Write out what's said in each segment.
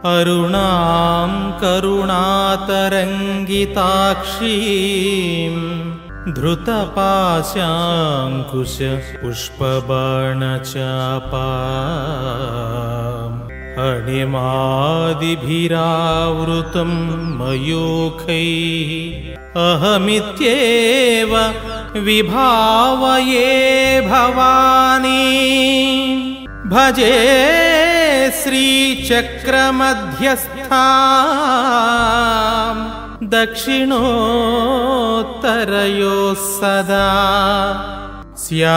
अरुणां करुणातरङ्गिताक्षीं धृतपाशाङ्कुशपुष्पबाणचापाम् अणिमादिभिरावृतं मयूखैः अहमित्येव विभावये भवानी भजे श्रीचक्रमध्यस्थां दक्षिणोत्तरयोः सदा श्यामावार्ताळि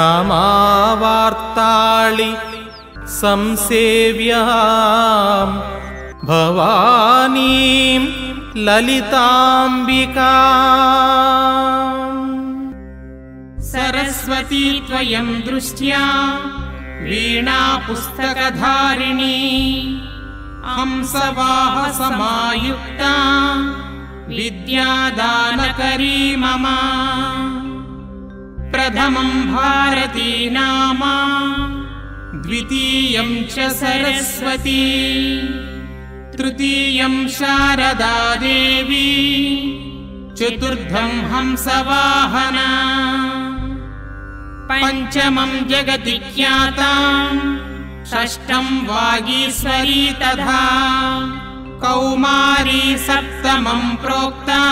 संसेव्यां भवानीं ललिताम्बिकाम्। सरस्वती त्वयं दृष्ट्या वीणा पुस्तकधारिणी हंसवाहसमायुक्ता विद्यादानकरी मम प्रथमं भारती नाम द्वितीयं च सरस्वती तृतीयं शारदा देवी चतुर्थं हंसवाहना पंचमं जगति ख्याता षष्ठं वागीश्वरी तथा कौमारी सप्तमं प्रोक्ता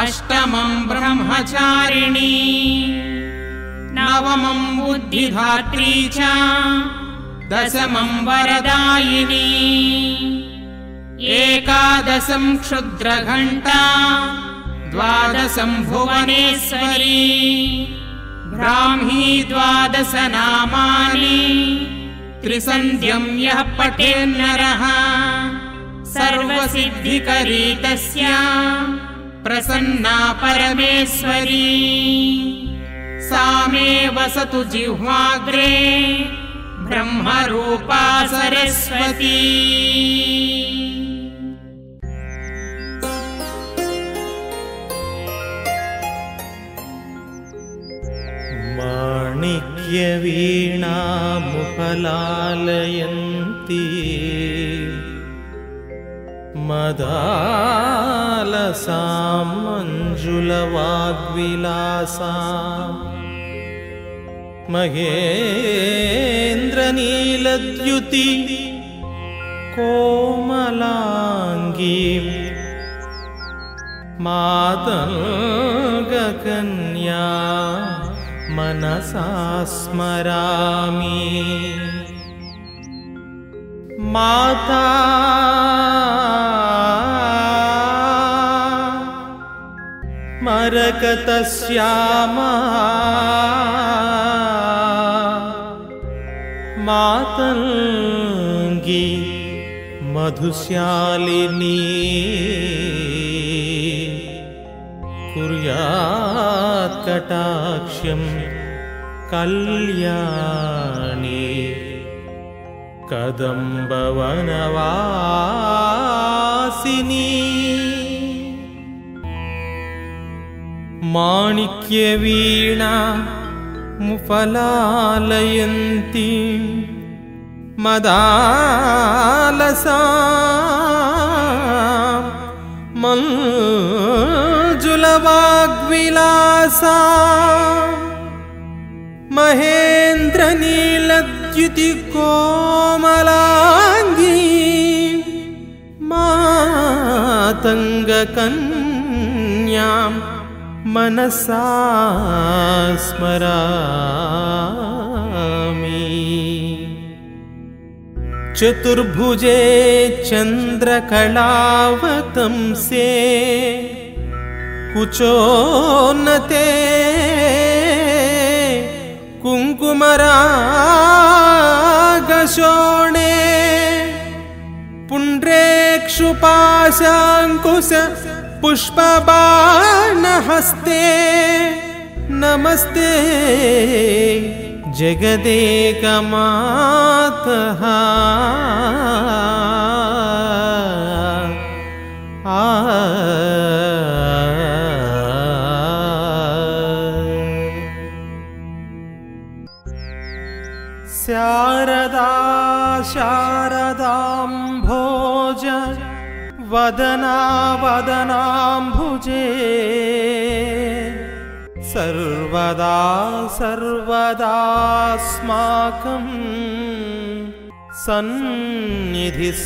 अष्टमं ब्रह्मचारिणी नवमं बुद्धिधात्री च दशमं वरदायिनी एकादशं क्षुद्रघण्टा द्वादशं भुवनेश्वरी ब्राह्मी द्वादश नामानि त्रिसन्ध्यं यः पठेन्नरः सर्वसिद्धिकरी तस्या प्रसन्ना परमेश्वरी सा मे वसतु जिह्वाग्रे ब्रह्मरूपा सरस्वती। माणिक्यवीणामुपलालयन्ती मदालसां मञ्जुलवाग्विलासां महेन्द्रनीलद्युति कोमलाङ्गीं मातङ्गकन्या मनसा स्मरामि माता मरकतश्यामा मातङ्गी मधुशालिनी कुर्यात् कटाक्षं कल्याणी कदम्बवनवासिनी माणिक्यवीणा मुफलालयन्ती मदालसा मञ्जुलवाग्विलासा महेन्द्रनीलद्युति कोमलाङ्गी मातङ्गकन्यां मनसा स्मरामि चतुर्भुजे चन्द्रकलावतंसे कुचोन्नते कुङ्कुमरागशोणे पुण्ड्रेक्षुपाशाङ्कुश पुष्पबाणहस्ते नमस्ते जगदेकमातः शारदा शारदाम्भो वदनाम्भुजे सर्वदा सर्वदास्माकं सन्निधिं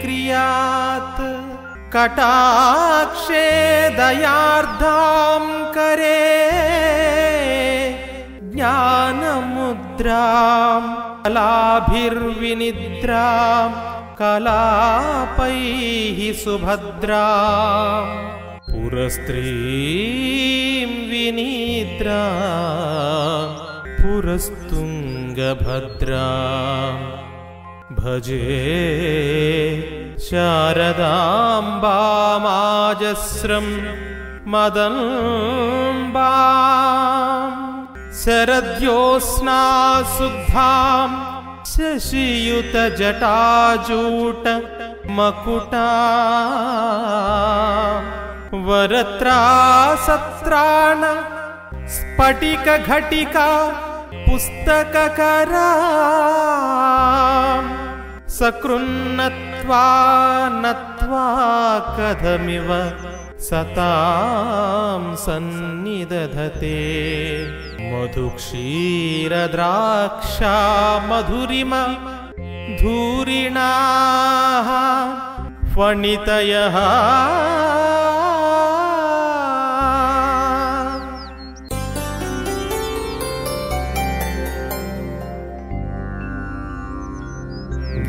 क्रियात् कटाक्षे दयार्द्रां करे ज्ञानमुद्रां कलाभिर्विनिद्रां कलापैः सुभद्रां पुरस्त्रीं विनिद्रां पुरस्तुङ्गभद्रां भजे शारदाम्बामाजस्रं मदम्बां शरद्योत्स्नाशुद्धां शशियुतजटाजूटमकुटां वरत्रासत्राण स्फटिकघटिका पुस्तककरां सकृन्नत्वा नत्वा कथमिव सतां सन्निदधते मधुक्षीरद्राक्षा मधुरिमा धूरिणाः फणितयः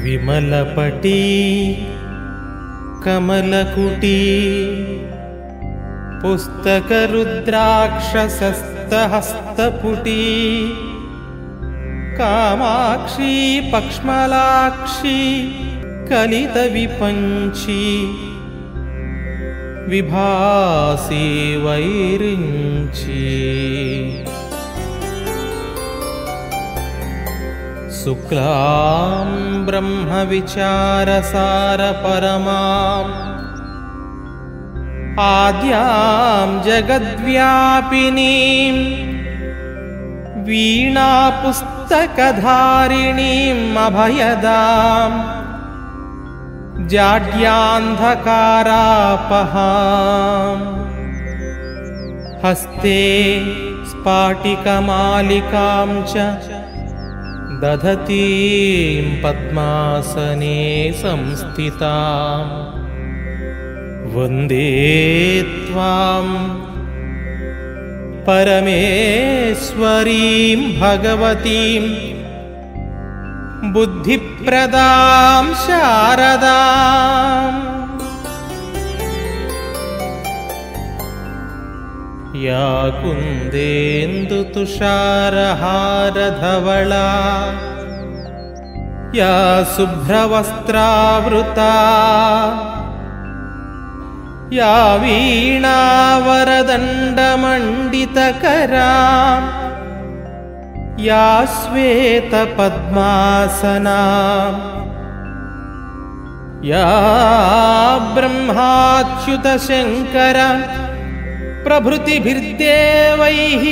विमलपटी कमलकुटी पुस्तकरुद्राक्षसस्तहस्तपुटी कामाक्षी पक्ष्मलाक्षी कलितविपञ्ची विभासी वैरिञ्ची शुक्लां ब्रह्मविचारसारपरमाम् आद्यां जगद्व्यापिनीं वीणापुस्तकधारिणीम् अभयदां जाड्यान्धकारापहां हस्ते स्फाटिकमालिकां च दधतीं पद्मासने संस्थितां वन्दे त्वां परमेश्वरीं भगवतीं बुद्धिप्रदां शारदाम् या कुन्देन्दुतुषारहारधवला या शुभ्रवस्त्रावृता या वीणावरदण्डमण्डितकरा या श्वेतपद्मासना या ब्रह्माच्युतशङ्कर प्रभृतिभिर्देवैः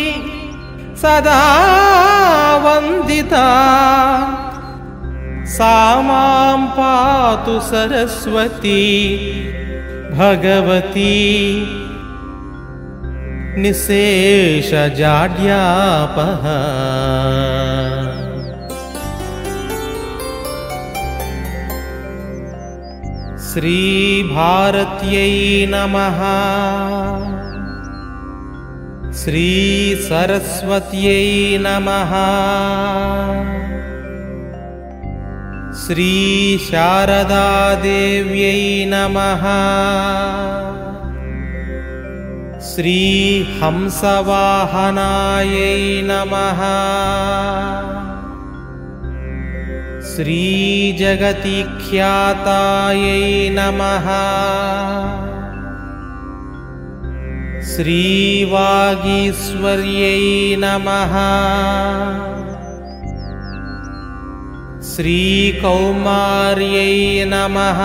सदा वन्दिता सा मां पातु सरस्वती भगवती निःशेषजाड्यापः। श्रीभारत्यै नमः। श्रीसरस्वत्यै नमः। श्रीशारदादेव्यै नमः। श्रीहंसवाहनायै नमः। श्रीजगतिख्यातायै नमः। श्रीवागीश्वर्यै नमः। श्रीकौमार्यै नमः।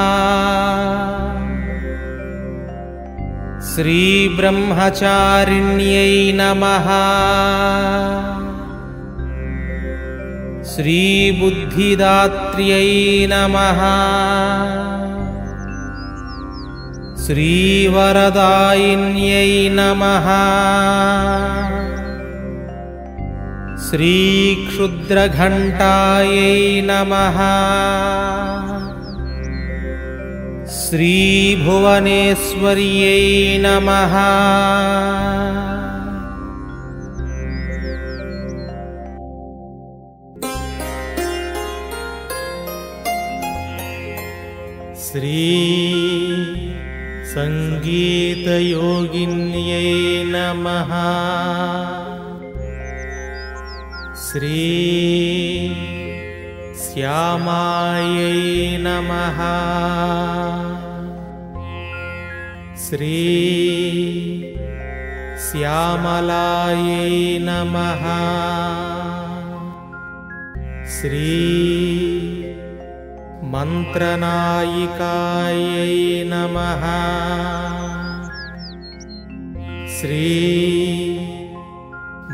श्रीब्रह्मचारिण्यै नमः। श्रीबुद्धिदात्र्यै नमः। श्रीवरदायिन्यै नमः। श्रीक्षुद्रघण्टायै नमः। श्रीभुवनेश्वर्यै नमः। श्री संगीतयोगिन्यै नमः। श्री श्यामायै नमः। श्री श्यामलायै नमः। श्री मन्त्रनायिकायै नमः। श्री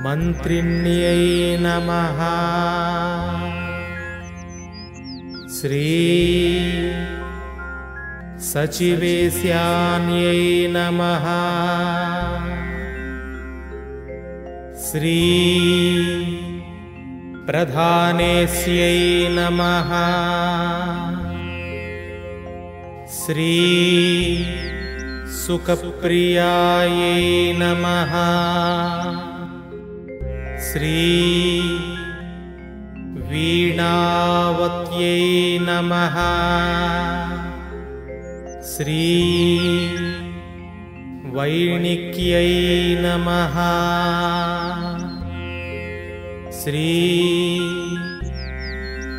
मन्त्रिण्यै नमः। श्री सचिवेश्यान्यै नमः। श्री प्रधानेस्यै नमः। श्री सुखप्रियायै नमः। श्री वीणावत्यै नमः। श्री वैणिक्यै नमः। श्री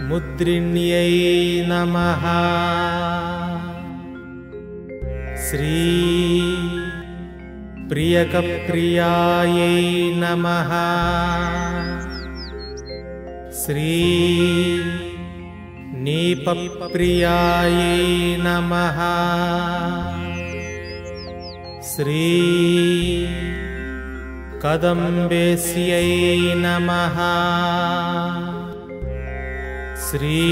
मुद्रिण्यै नमः। श्री प्रियकप्रियायै नमः। श्री नीपप्रियायै नमः। श्री कदम्बेस्यै नमः। श्री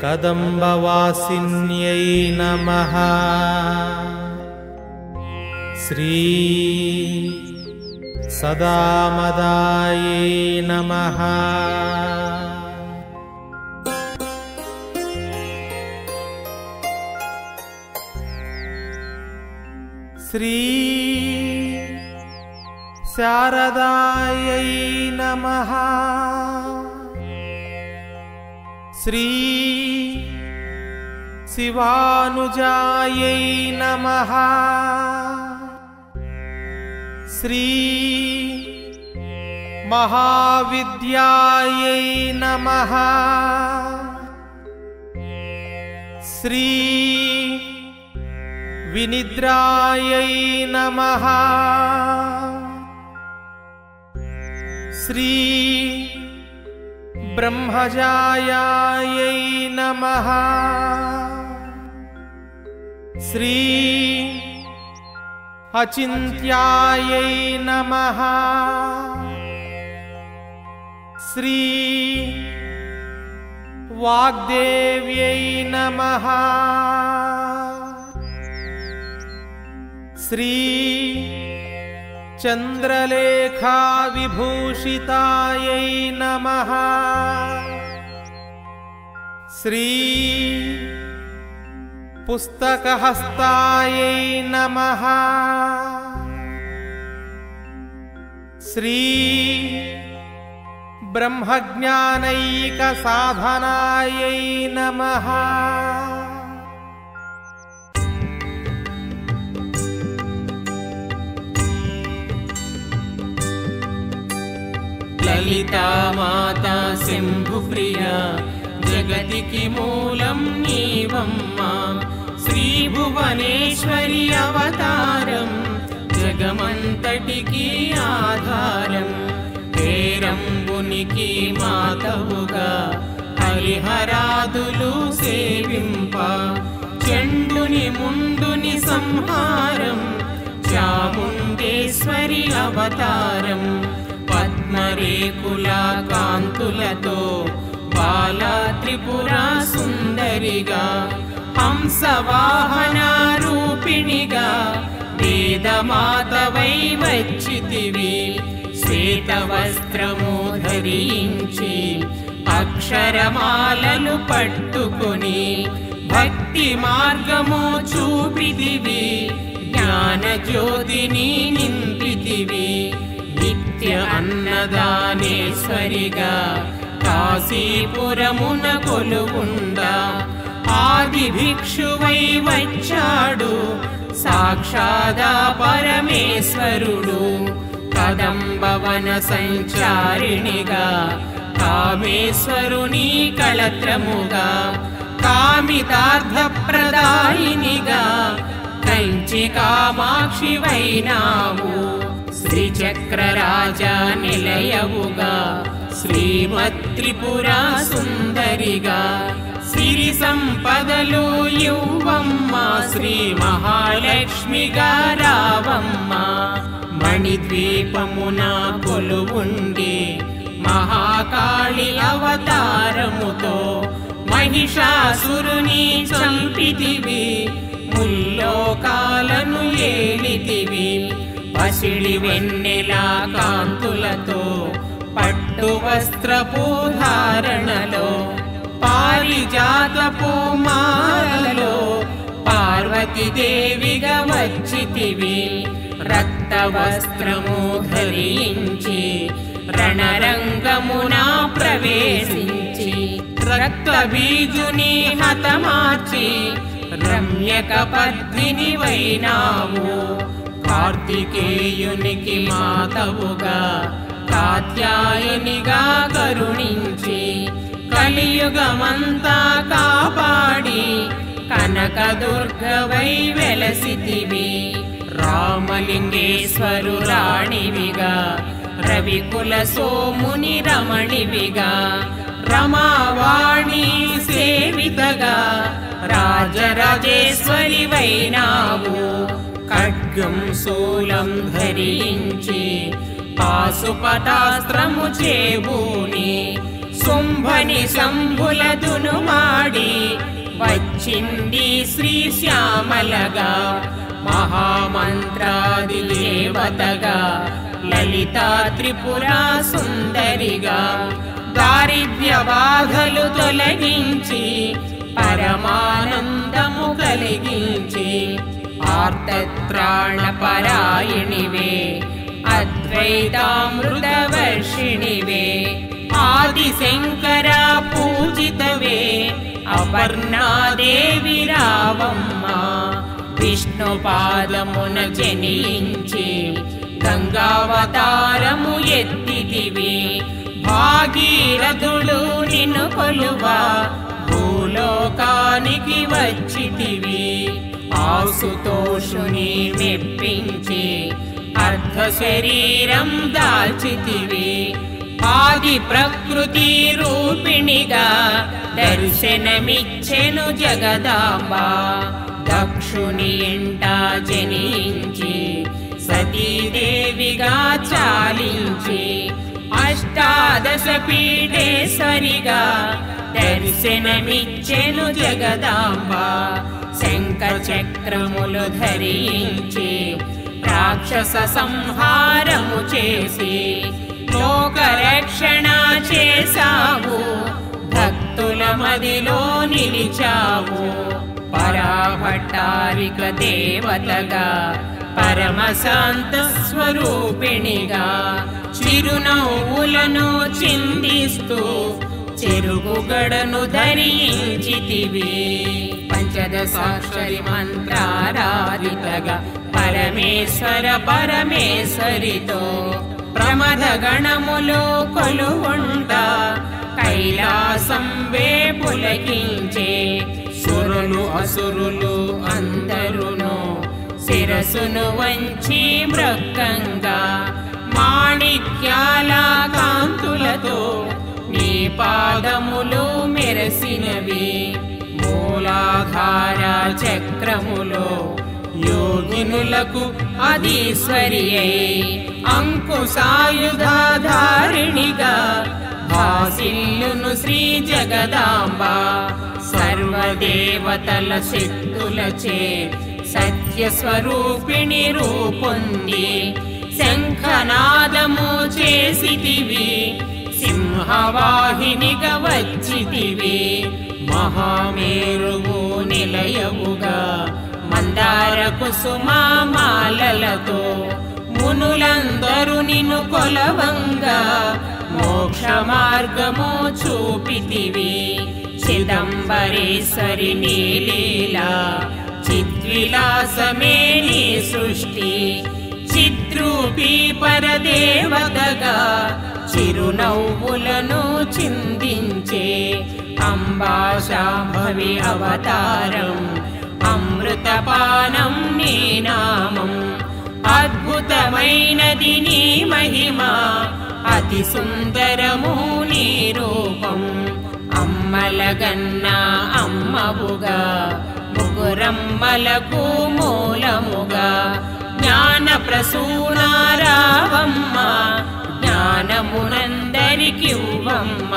कदम्बवासिन्यै नमः। श्री सदामदायै नमः। श्री शारदायै नमः। श्री शिवानुजायै नमः। श्री महाविद्यायै नमः। श्री विनिद्रायै नमः। श्री ब्रह्मजायायै नमः। श्री अचिन्त्यायै नमः। श्री वाग्देव्यै नमः। श्री चन्द्रलेखा विभूषितायै नमः। श्री पुस्तकहस्तायै नमः। श्री ब्रह्मज्ञानैकसाधनायै नमः। ललिता माता शम्भुप्रिया जगतिकी मूलं नीवम्मा। श्रीभुवनेश्वरी अवतारं जगमंतटिकी आधारं। हेरंबुनिकी मातవుగా హరిహరాదులు సేవింప। చండుని ముండుని సంహారం చాముండేశ్వరి అవతారం। పద్మరేకుల కాంతులతో బాలా త్రిపుర సుందరిగా హంసవాహన రూపిణిగా వేదమాతవై వచ్చితివి. శ్వేత వస్త్రము ధరించి అక్షరమాలను పట్టుకొని భక్తి మార్గము చూపితివి. జ్ఞాన జ్యోతిని నింపితివి. నిత్య అన్నదానేశ్వరిగా కాశీపురమున కొలువుండా ఆది భిక్షువై వచ్చాడు సాక్షాదా పరమేశ్వరుడు. కదంబవన సంచారిణిగా కామేశ్వరుని కళత్రముగా కామితార్థప్రదాయినిగా కంచి కామాక్షి వైనావు. శ్రీచక్రరాజ నిలయవుగా శ్రీమత్రిపుర సుందరిగా సిరి సంపదలు యువమ్మ శ్రీ మహాలక్ష్మిగా రావమ్మ. మణిద్వీపమున కొలువుండి మహాకాళి అవతారముతో మహిషాసురుని చంపితివి. ముల్లోకాలను ఏలితివి. పసిడి వెన్నెల కాంతులతో పట్టు వస్త్రపు ధారణలో పారిజాతపు మాలలో పార్వతీదేవిగా వచ్చితివి. రక్త వస్త్రము ధరించి రణరంగమున ప్రవేశించి రక్త బీజుని హతమార్చి రమ్యక పద్మిని వైనావు. కార్తికేయునికి మాతవుగా కాత్యాయనిగా కరుణించి కలియుగమంతా కాపాడి కనకదుర్గవై వెలసితివి. రామలింగేశ్వరు రాణివిగా రవికుల సోముని రమణివిగా రమావాణి సేవితగా రాజరాజేశ్వరి వైనావు. ఖడ్గం శూలం ధరించి పాశుపతాస్త్రము చేబూని శుంభని శంభులదును మాడి వచ్చింది శ్రీ శ్యామలగా మహామంత్రాది దేవతగా లలితా త్రిపుర సుందరిగా దారిద్ర్య బాధలు తొలగించి పరమానందము కలిగించి ఆర్తత్రాణ పరాయణివే అద్వైతామృతవర్షిణివే ఆదిశంకర పూజితవే అపర్ణాదేవి రావమ్మ. విష్ణు పాదమున జనించి గంగావతారము ఎత్తితివి. భాగీరథుడు నిన్ను కొలువా భూలోకానికి వచ్చితివి. ఆసుతోషుని మెప్పించి అర్ధ శరీరం దాల్చితివి. ఆది ప్రకృతి రూపిణిగా దర్శనమిచ్చెను జగదాంబ. దక్షుని ఇంట జనించి సతీదేవిగా చాలించి అష్టాదశ పీఠేశ్వరిగా దర్శనమిచ్చెను జగదాంబ. శంఖ చక్రములు ధరించి రాక్షస సంహారము చేసి లోకరక్షణ చేసావు. భక్తుల మదిలో నిలిచావు. పరాభట్టారిక దేవతగా పరమశాంత స్వరూపిణిగా చిరునవ్వులను చిందిస్తూ చెరుగుగడను ధరించితివి. పంచదశాక్షరి మంత్రారాధితగా పరమేశ్వర పరమేశ్వరితో ప్రమథ గణములో కొలువుంటా కైలాసం పులకించే సురులు అసురులు అందరును శిరసును వంచి మృక్కంగా మాణిక్యాల కాంతులతో నీ పాదములు మెరసినవి. మూలాధార చక్రములో యోగినులకు అధీశ్వరియై అంకుశాయుధాధారిణిగా భాసిల్లును శ్రీ జగదాంబ సర్వదేవతల శక్తులచే సత్యస్వరూపిణి రూపొంది శంఖనాదము చేసితివి సింహవాహినిగా వచ్చితివి మహామేరువు నిలయముగా మందార కుసుమామాలలతో మునులందరూ నిన్ను కొలవంగా మోక్ష మార్గము చూపితివి చిదంబరేశ్వరి నీలీలా చిద్విలాసమే నీ సృష్టి చిద్రూపీ పరదేవతగా చిరునవ్వులను చిందించే అంబా శాంభవి అవతారం అమృతపానం నీ నామం అద్భుతమైనది నీ మహిమ అతి సుందరము నీ రూపం అమ్మలగన్నా అమ్మవుగా ముగురమ్మలకు మూలముగా జ్ఞాన ప్రసూనారావమ్మ జ్ఞానమునందరికివ్వమ్మ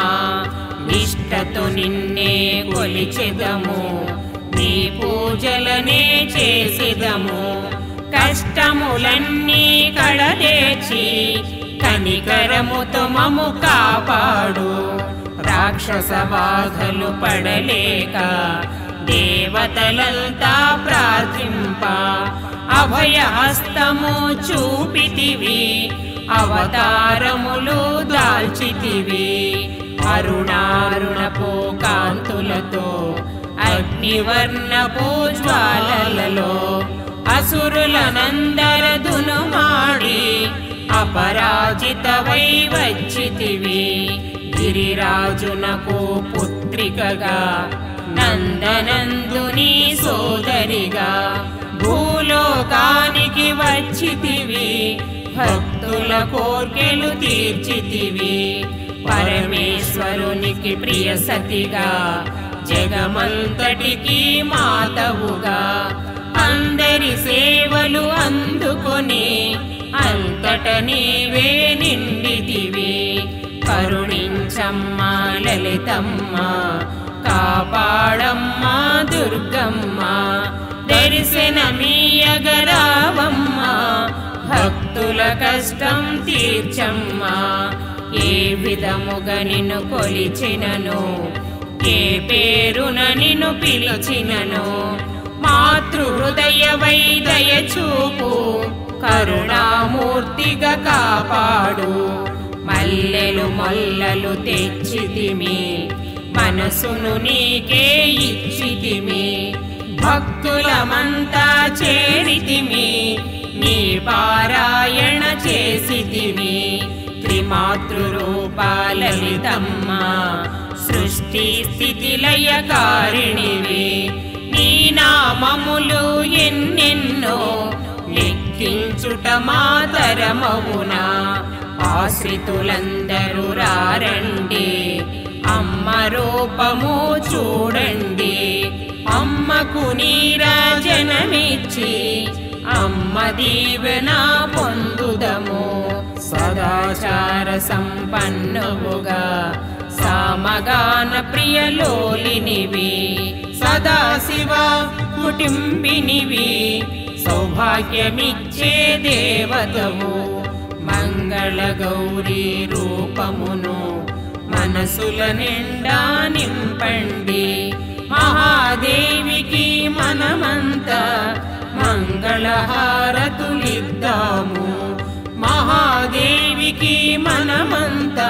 నిష్టతో నిన్నే కొలిచెదము నీ పూజలనే చేసెదము కష్టములన్నీ కడదేర్చి కనికరముతో మము కాపాడు రాక్షస బాధలు పడలేక దేవతలంతా ప్రార్థింప అభయహస్తము చూపితివి అవతారములు దాల్చితివి అరుణారుణపు కాంతులతో అగ్నివర్ణపు జ్వాలలలో అసురులనందరదును మాడి అపరాజితవై వచ్చితివి గిరిరాజునకు పుత్రికగా నందనందుని సోదరిగా భూలోకానికి వచ్చితివి భక్తుల కోర్కెలు తీర్చితివి పరమేశ్వరునికి ప్రియ సతిగా జగమంతటికి మాతవుగా అందరి సేవలు అందుకొని అంతట నీవే నిండితివి కరుణించమ్మా లలితమ్మ కాపాడమ్మ దుర్గమ్మ దర్శనమీయగరావమ్మ భక్తుల కష్టం తీర్చమ్మా ఏ విధముగా నిన్ను కొలిచినను ఏ పేరున నిన్ను పిలిచినను మాతృహృదయ వైదయ చూపు కరుణామూర్తిగా కాపాడు మల్లెలు మొల్లలు తెచ్చితిమి మనసును నీకే ఇచ్చితిమి భక్తులమంతా చేరితిమి నీ పారాయణ చేసితిమి త్రిమాతృరూపాలలితమ్మ సృష్టి స్థితి లయకారిణివి నీ నామములు ఎన్నెన్నో లెక్కించుట మాతరమవునా ఆశ్రితులందరూ రారండి అమ్మ రూపము చూడండి అమ్మకు నీరాజనమిచ్చి అమ్మ దీవెన పొందుదము సదాచార సంపన్నువుగా సామగాన ప్రియలోలినివి సదాశివ కుటుంబినివి సౌభాగ్యమిచ్చే దేవతవు మంగళ గౌరీ రూపమును మనసుల నిండా నింపండి మహాదేవికి మనమంతా మంగళహారతులిద్దాము మహాదేవికి మనమంతా